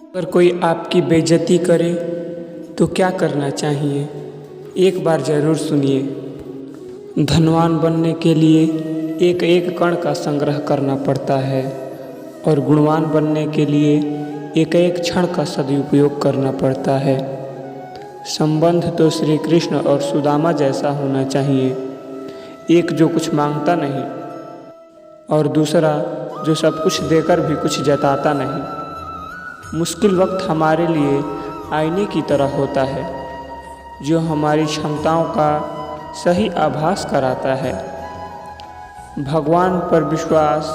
अगर कोई आपकी बेइज्जती करे तो क्या करना चाहिए, एक बार ज़रूर सुनिए। धनवान बनने के लिए एक एक कण का संग्रह करना पड़ता है और गुणवान बनने के लिए एक एक क्षण का सदुपयोग करना पड़ता है। संबंध तो श्री कृष्ण और सुदामा जैसा होना चाहिए, एक जो कुछ मांगता नहीं और दूसरा जो सब कुछ देकर भी कुछ जताता नहीं। मुश्किल वक्त हमारे लिए आईने की तरह होता है जो हमारी क्षमताओं का सही आभास कराता है। भगवान पर विश्वास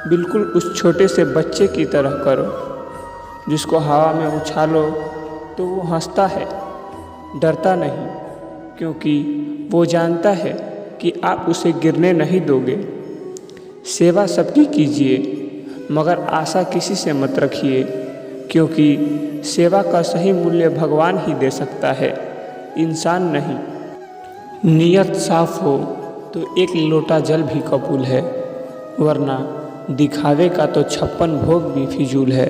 बिल्कुल उस छोटे से बच्चे की तरह करो जिसको हवा में उछालो तो वो हंसता है, डरता नहीं, क्योंकि वो जानता है कि आप उसे गिरने नहीं दोगे। सेवा सबकी कीजिए मगर आशा किसी से मत रखिए, क्योंकि सेवा का सही मूल्य भगवान ही दे सकता है, इंसान नहीं। नीयत साफ हो तो एक लोटा जल भी कबूल है, वरना दिखावे का तो 56 भोग भी फिजूल है।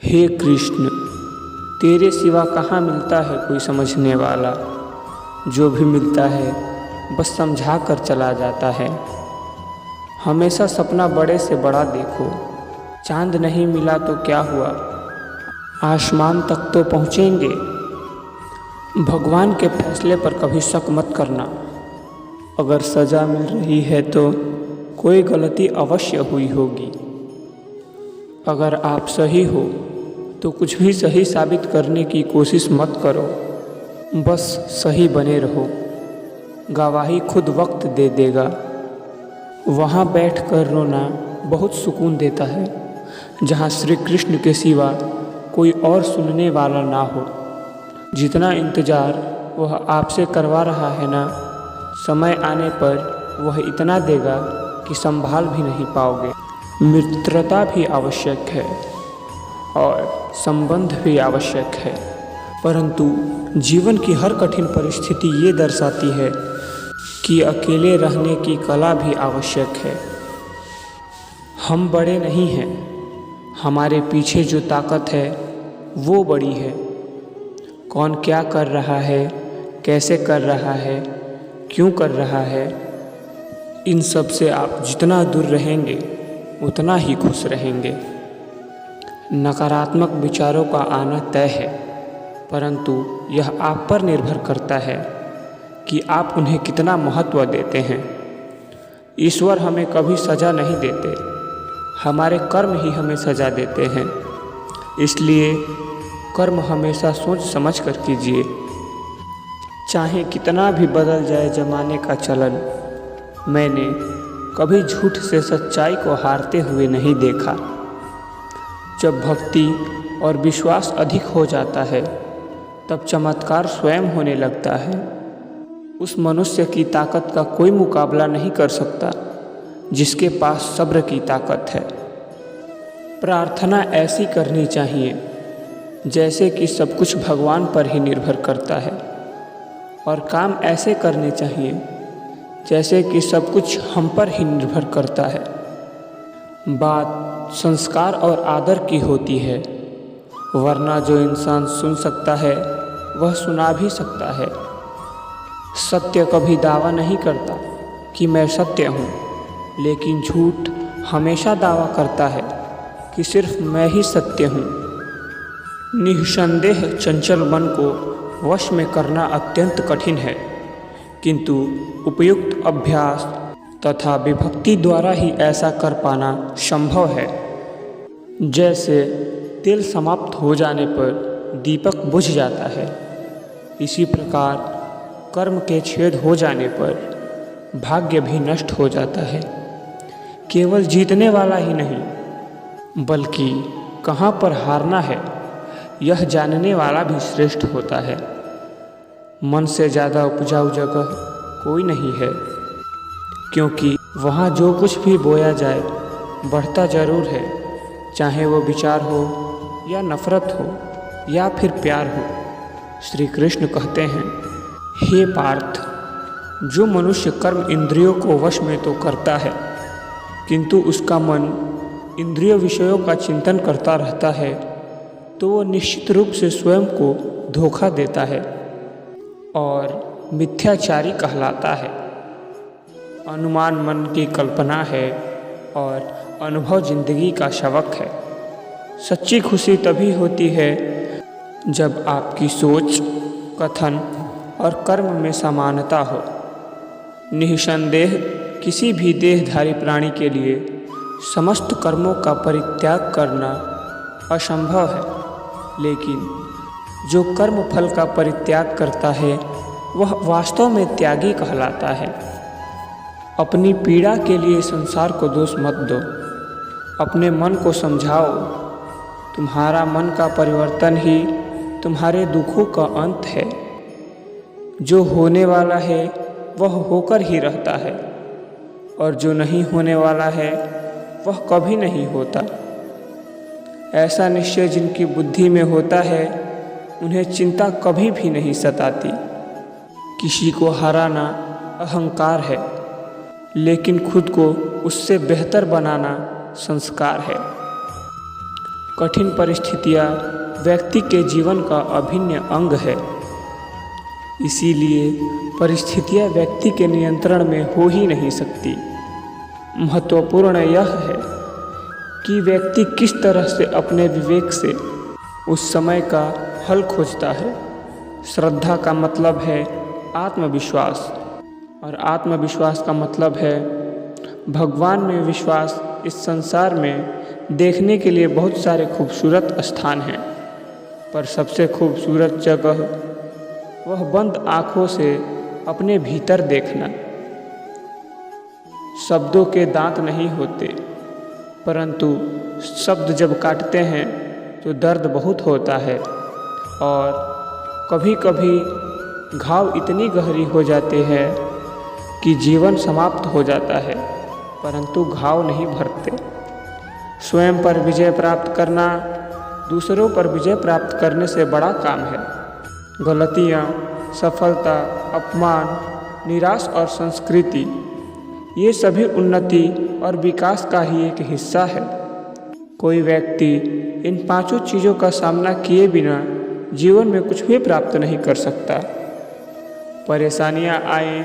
हे कृष्ण, तेरे सिवा कहाँ मिलता है कोई समझने वाला, जो भी मिलता है बस समझा कर चला जाता है। हमेशा सपना बड़े से बड़ा देखो, चांद नहीं मिला तो क्या हुआ, आसमान तक तो पहुँचेंगे। भगवान के फैसले पर कभी शक मत करना, अगर सज़ा मिल रही है तो कोई गलती अवश्य हुई होगी। अगर आप सही हो तो कुछ भी सही साबित करने की कोशिश मत करो, बस सही बने रहो, गवाही खुद वक्त दे देगा। वहाँ बैठकर रोना बहुत सुकून देता है, जहाँ श्री कृष्ण के सिवा कोई और सुनने वाला ना हो। जितना इंतज़ार वह आपसे करवा रहा है ना, समय आने पर वह इतना देगा कि संभाल भी नहीं पाओगे। मित्रता भी आवश्यक है और संबंध भी आवश्यक है, परंतु जीवन की हर कठिन परिस्थिति ये दर्शाती है कि अकेले रहने की कला भी आवश्यक है। हम बड़े नहीं हैं, हमारे पीछे जो ताकत है वो बड़ी है। कौन क्या कर रहा है, कैसे कर रहा है, क्यों कर रहा है, इन सब से आप जितना दूर रहेंगे उतना ही खुश रहेंगे। नकारात्मक विचारों का आना तय है, परंतु यह आप पर निर्भर करता है कि आप उन्हें कितना महत्व देते हैं। ईश्वर हमें कभी सज़ा नहीं देते, हमारे कर्म ही हमें सज़ा देते हैं। इसलिए कर्म हमेशा सोच समझ कर कीजिए। चाहे कितना भी बदल जाए ज़माने का चलन, मैंने कभी झूठ से सच्चाई को हारते हुए नहीं देखा। जब भक्ति और विश्वास अधिक हो जाता है तब चमत्कार स्वयं होने लगता है। उस मनुष्य की ताकत का कोई मुकाबला नहीं कर सकता जिसके पास सब्र की ताकत है। प्रार्थना ऐसी करनी चाहिए जैसे कि सब कुछ भगवान पर ही निर्भर करता है, और काम ऐसे करने चाहिए जैसे कि सब कुछ हम पर ही निर्भर करता है। बात संस्कार और आदर की होती है, वरना जो इंसान सुन सकता है वह सुना भी सकता है। सत्य कभी दावा नहीं करता कि मैं सत्य हूँ, लेकिन झूठ हमेशा दावा करता है कि सिर्फ मैं ही सत्य हूँ। निःसंदेह चंचल मन को वश में करना अत्यंत कठिन है, किंतु उपयुक्त अभ्यास तथा विभक्ति द्वारा ही ऐसा कर पाना संभव है। जैसे तेल समाप्त हो जाने पर दीपक बुझ जाता है, इसी प्रकार कर्म के छेद हो जाने पर भाग्य भी नष्ट हो जाता है। केवल जीतने वाला ही नहीं बल्कि कहाँ पर हारना है यह जानने वाला भी श्रेष्ठ होता है। मन से ज़्यादा उपजाऊ जगह कोई नहीं है, क्योंकि वहाँ जो कुछ भी बोया जाए बढ़ता जरूर है, चाहे वो विचार हो या नफरत हो या फिर प्यार हो। श्री कृष्ण कहते हैं, हे पार्थ, जो मनुष्य कर्म इंद्रियों को वश में तो करता है, किंतु उसका मन इंद्रिय विषयों का चिंतन करता रहता है तो वो निश्चित रूप से स्वयं को धोखा देता है और मिथ्याचारी कहलाता है। अनुमान मन की कल्पना है और अनुभव जिंदगी का सबक है। सच्ची खुशी तभी होती है जब आपकी सोच, कथन और कर्म में समानता हो। निःसंदेह किसी भी देहधारी प्राणी के लिए समस्त कर्मों का परित्याग करना असंभव है, लेकिन जो कर्म फल का परित्याग करता है वह वास्तव में त्यागी कहलाता है। अपनी पीड़ा के लिए संसार को दोष मत दो, अपने मन को समझाओ। तुम्हारा मन का परिवर्तन ही तुम्हारे दुखों का अंत है। जो होने वाला है वह होकर ही रहता है और जो नहीं होने वाला है वह कभी नहीं होता। ऐसा निश्चय जिनकी बुद्धि में होता है उन्हें चिंता कभी भी नहीं सताती। किसी को हराना अहंकार है, लेकिन खुद को उससे बेहतर बनाना संस्कार है। कठिन परिस्थितियाँ व्यक्ति के जीवन का अभिन्न अंग है, इसीलिए परिस्थितियाँ व्यक्ति के नियंत्रण में हो ही नहीं सकती। महत्वपूर्ण यह है कि व्यक्ति किस तरह से अपने विवेक से उस समय का हल खोजता है। श्रद्धा का मतलब है आत्मविश्वास और आत्मविश्वास का मतलब है भगवान में विश्वास। इस संसार में देखने के लिए बहुत सारे खूबसूरत स्थान हैं, पर सबसे खूबसूरत जगह वह बंद आँखों से अपने भीतर देखना। शब्दों के दांत नहीं होते, परंतु शब्द जब काटते हैं तो दर्द बहुत होता है और कभी कभी घाव इतनी गहरी हो जाते हैं कि जीवन समाप्त हो जाता है, परंतु घाव नहीं भरते। स्वयं पर विजय प्राप्त करना दूसरों पर विजय प्राप्त करने से बड़ा काम है। गलतियाँ, सफलता, अपमान, निराश और संस्कृति, ये सभी उन्नति और विकास का ही एक हिस्सा है। कोई व्यक्ति इन पांचों चीज़ों का सामना किए बिना जीवन में कुछ भी प्राप्त नहीं कर सकता। परेशानियां आए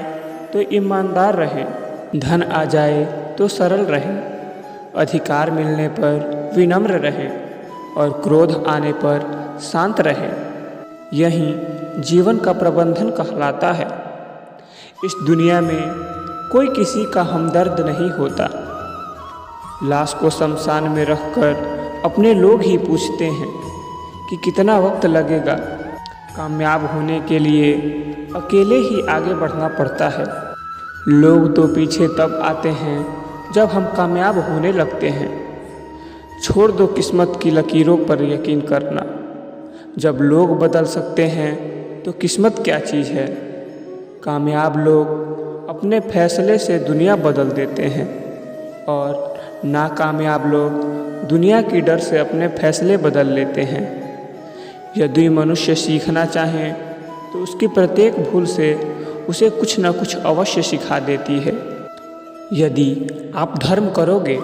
तो ईमानदार रहें, धन आ जाए तो सरल रहें, अधिकार मिलने पर विनम्र रहें और क्रोध आने पर शांत रहें। यही जीवन का प्रबंधन कहलाता है। इस दुनिया में कोई किसी का हमदर्द नहीं होता। लाश को शमशान में रखकर अपने लोग ही पूछते हैं कि कितना वक्त लगेगा। कामयाब होने के लिए अकेले ही आगे बढ़ना पड़ता है। लोग तो पीछे तब आते हैं जब हम कामयाब होने लगते हैं। छोड़ दो किस्मत की लकीरों पर यकीन करना। जब लोग बदल सकते हैं तो किस्मत क्या चीज़ है। कामयाब लोग अपने फैसले से दुनिया बदल देते हैं और नाकामयाब लोग दुनिया की डर से अपने फैसले बदल लेते हैं। यदि मनुष्य सीखना चाहे तो उसकी प्रत्येक भूल से उसे कुछ न कुछ अवश्य सिखा देती है। यदि आप धर्म करोगे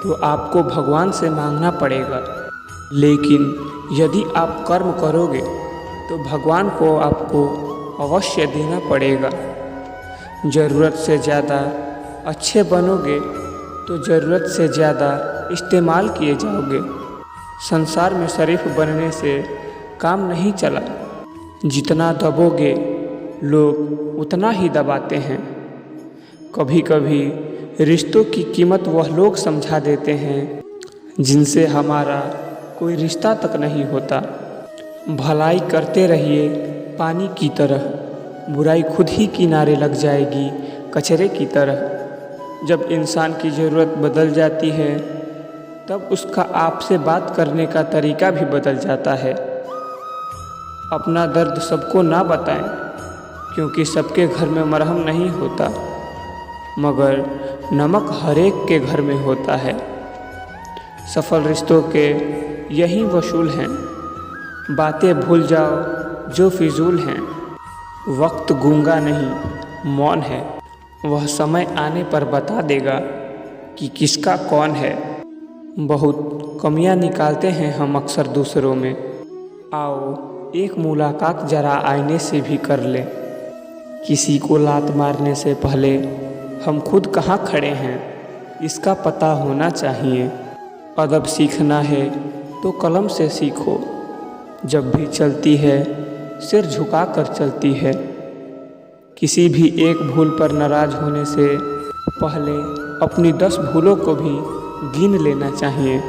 तो आपको भगवान से मांगना पड़ेगा, लेकिन यदि आप कर्म करोगे तो भगवान को आपको अवश्य देना पड़ेगा। ज़रूरत से ज़्यादा अच्छे बनोगे तो ज़रूरत से ज़्यादा इस्तेमाल किए जाओगे। संसार में शरीफ बनने से काम नहीं चला। जितना दबोगे लोग उतना ही दबाते हैं। कभी कभी रिश्तों की कीमत वह लोग समझा देते हैं जिनसे हमारा कोई रिश्ता तक नहीं होता। भलाई करते रहिए पानी की तरह, बुराई खुद ही किनारे लग जाएगी कचरे की तरह। जब इंसान की ज़रूरत बदल जाती है तब उसका आपसे बात करने का तरीका भी बदल जाता है। अपना दर्द सबको ना बताएं, क्योंकि सबके घर में मरहम नहीं होता, मगर नमक हर एक के घर में होता है। सफल रिश्तों के यही वसूल हैं। बातें भूल जाओ जो फिजूल हैं। वक्त गूंगा नहीं, मौन है। वह समय आने पर बता देगा कि किसका कौन है। बहुत कमियां निकालते हैं हम अक्सर दूसरों में। आओ एक मुलाकात जरा आईने से भी कर ले। किसी को लात मारने से पहले हम खुद कहाँ खड़े हैं इसका पता होना चाहिए। अदब सीखना है तो कलम से सीखो। जब भी चलती है सिर झुका कर चलती है। किसी भी एक भूल पर नाराज़ होने से पहले अपनी 10 भूलों को भी गिन लेना चाहिए।